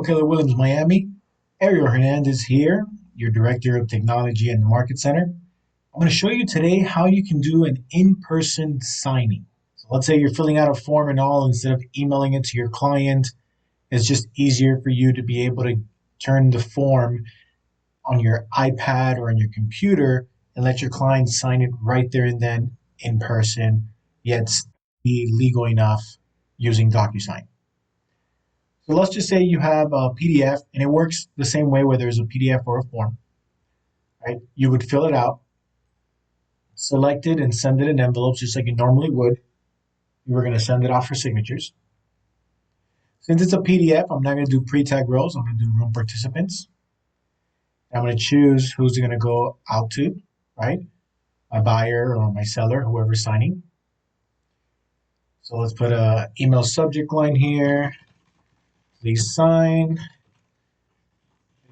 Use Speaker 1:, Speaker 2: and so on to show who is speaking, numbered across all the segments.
Speaker 1: Keller Williams, Miami. Ariel Hernandez here, your Director of Technology and the Market Center. I'm going to show you today how you can do an in-person signing. So let's say you're filling out a form and all, instead of emailing it to your client, it's just easier for you to be able to turn the form on your iPad or on your computer and let your client sign it right there and then in person, yet be legal enough using Docusign. So let's just say you have a PDF, and it works the same way whether it's a PDF or a form, right? You would fill it out, select it, and send it in envelopes just like you normally would. You were going to send it off for signatures. Since it's a PDF, I'm not going to do pre-tag rows. I'm going to do room participants. I'm going to choose who's going to go out to, right? My buyer or my seller, whoever's signing. So let's put a email subject line here. Please sign.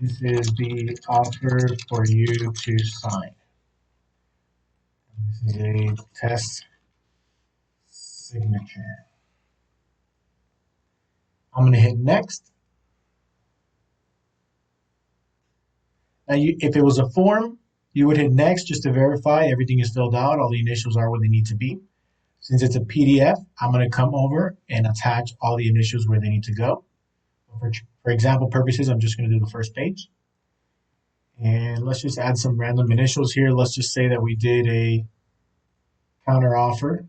Speaker 1: This is the offer for you to sign. This is a test signature. I'm going to hit next. Now, if it was a form, you would hit next just to verify everything is filled out, all the initials are where they need to be. Since it's a PDF, I'm going to come over and attach all the initials where they need to go. For example purposes, I'm just going to do the first page. And let's just add some random initials here. Let's just say that we did a counter offer.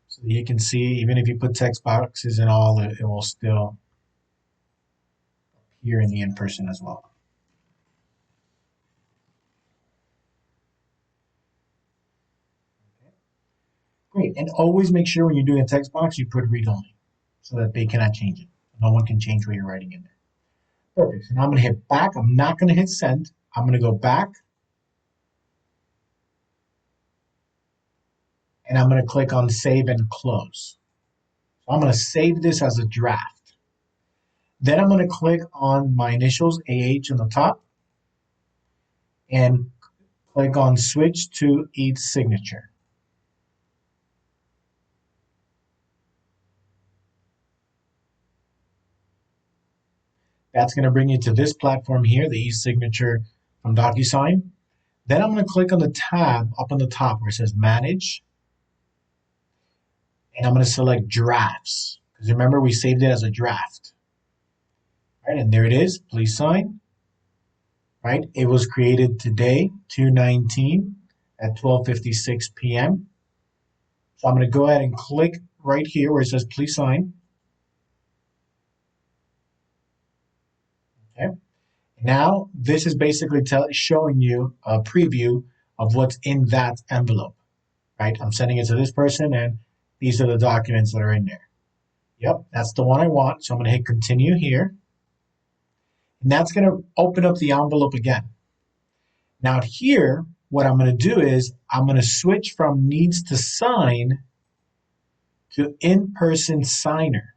Speaker 1: So you can see, even if you put text boxes and all, it will still appear in the in-person as well. Okay. Great, and always make sure when you're doing a text box, you put read only so that they cannot change it. No one can change what you're writing in there. Perfect, so now I'm gonna hit back. I'm not gonna hit send. I'm gonna go back. And I'm going to click on Save and Close. So I'm going to save this as a draft. Then I'm going to click on my initials, AH on the top, and click on Switch to each signature. That's going to bring you to this platform here, the e-signature from Docusign. Then I'm going to click on the tab up on the top where it says Manage. And I'm going to select Drafts. Because remember, we saved it as a draft. Right, and there it is. Please sign. Right, it was created today, 2/19 at 12:56 p.m. So I'm going to go ahead and click right here where it says please sign. Okay. Now this is basically showing you a preview of what's in that envelope. Right, I'm sending it to this person, and these are the documents that are in there. Yep, that's the one I want. So I'm going to hit continue here. And that's going to open up the envelope again. Now here, what I'm going to do is I'm going to switch from needs to sign to in-person signer.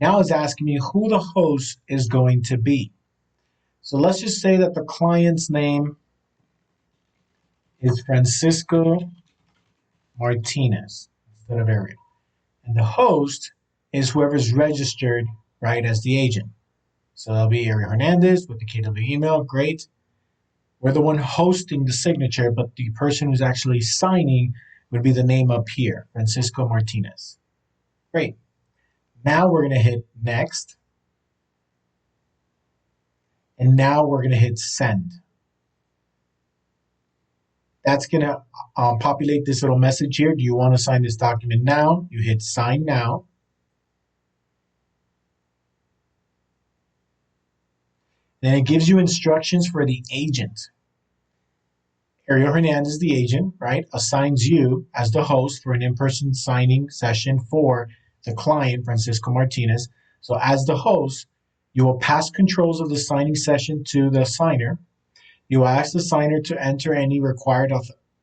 Speaker 1: Now it's asking me who the host is going to be. So let's just say that the client's name is Francisco Martinez instead of Ariel. And the host is whoever's registered, right, as the agent. So that'll be Ariel Hernandez with the KW email. Great. We're the one hosting the signature, but the person who's actually signing would be the name up here, Francisco Martinez. Great. Now we're going to hit next. And now we're going to hit send. That's going to populate this little message here. Do you want to sign this document now? You hit sign now. Then it gives you instructions for the agent. Ariel Hernandez, the agent, right, assigns you as the host for an in-person signing session for the client, Francisco Martinez. So as the host, you will pass controls of the signing session to the signer. You will ask the signer to enter any required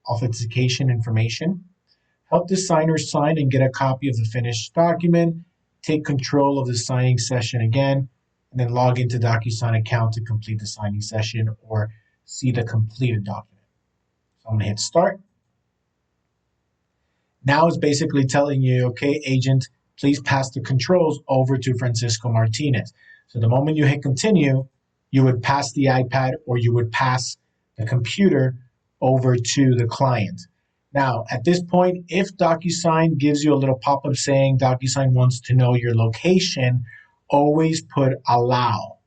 Speaker 1: authentication information. Help the signer sign and get a copy of the finished document. Take control of the signing session again, and then log into Docusign account to complete the signing session or see the completed document. So I'm going to hit start. Now it's basically telling you, okay, agent, please pass the controls over to Francisco Martinez. So the moment you hit continue, you would pass the iPad or you would pass the computer over to the client. Now, at this point, if Docusign gives you a little pop-up saying Docusign wants to know your location, always put allow.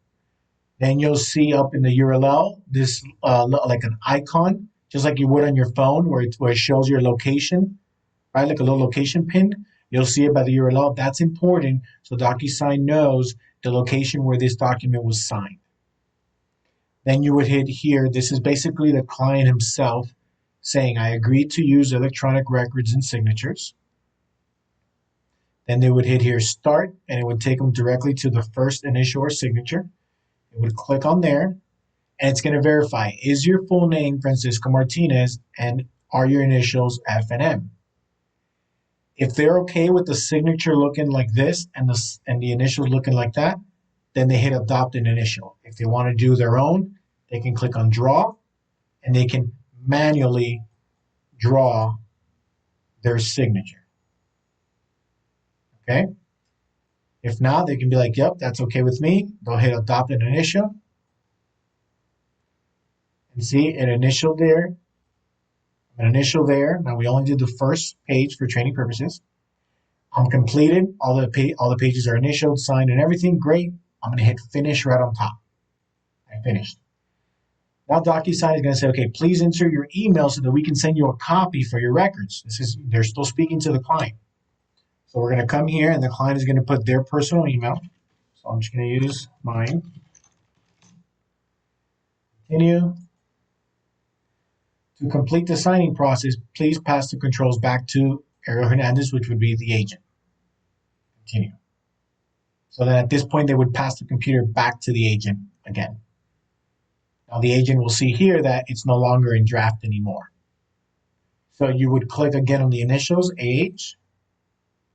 Speaker 1: Then you'll see up in the URL this like an icon, just like you would on your phone, where it shows your location, right? Like a little location pin. You'll see it by the URL. That's important, so DocuSign knows the location where this document was signed. Then you would hit here. This is basically the client himself saying, I agree to use electronic records and signatures. Then they would hit here, start, and it would take them directly to the first initial or signature. It would click on there, and it's going to verify, is your full name Francisco Martinez, and are your initials F and M? If they're okay with the signature looking like this and the initials looking like that, then they hit adopt an initial. If they want to do their own, they can click on draw, and they can manually draw their signature. Okay? If not, they can be like, yep, that's okay with me. They'll hit adopt an initial. And see, an initial there. An initial there. Now we only did the first page for training purposes. I'm completed. All the pages are initialed, signed, and everything. Great. I'm going to hit finish right on top. I finished. Now DocuSign is going to say, okay, please enter your email so that we can send you a copy for your records. They're still speaking to the client. So we're going to come here, and the client is going to put their personal email. So I'm just going to use mine. Continue. To complete the signing process, please pass the controls back to Ariel Hernandez, which would be the agent. Continue. So then at this point, they would pass the computer back to the agent again. Now the agent will see here that it's no longer in draft anymore. So you would click again on the initials, AH,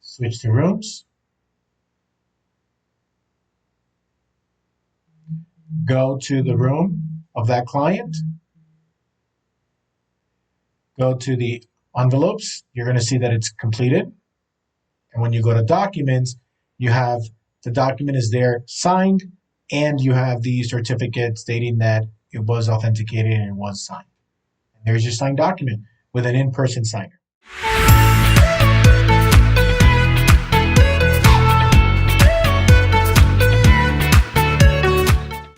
Speaker 1: switch to rooms, go to the room of that client, go to the envelopes, you're going to see that it's completed. And when you go to documents, you have the document is there signed, and you have the certificate stating that it was authenticated and it was signed. And there's your signed document with an in-person signer.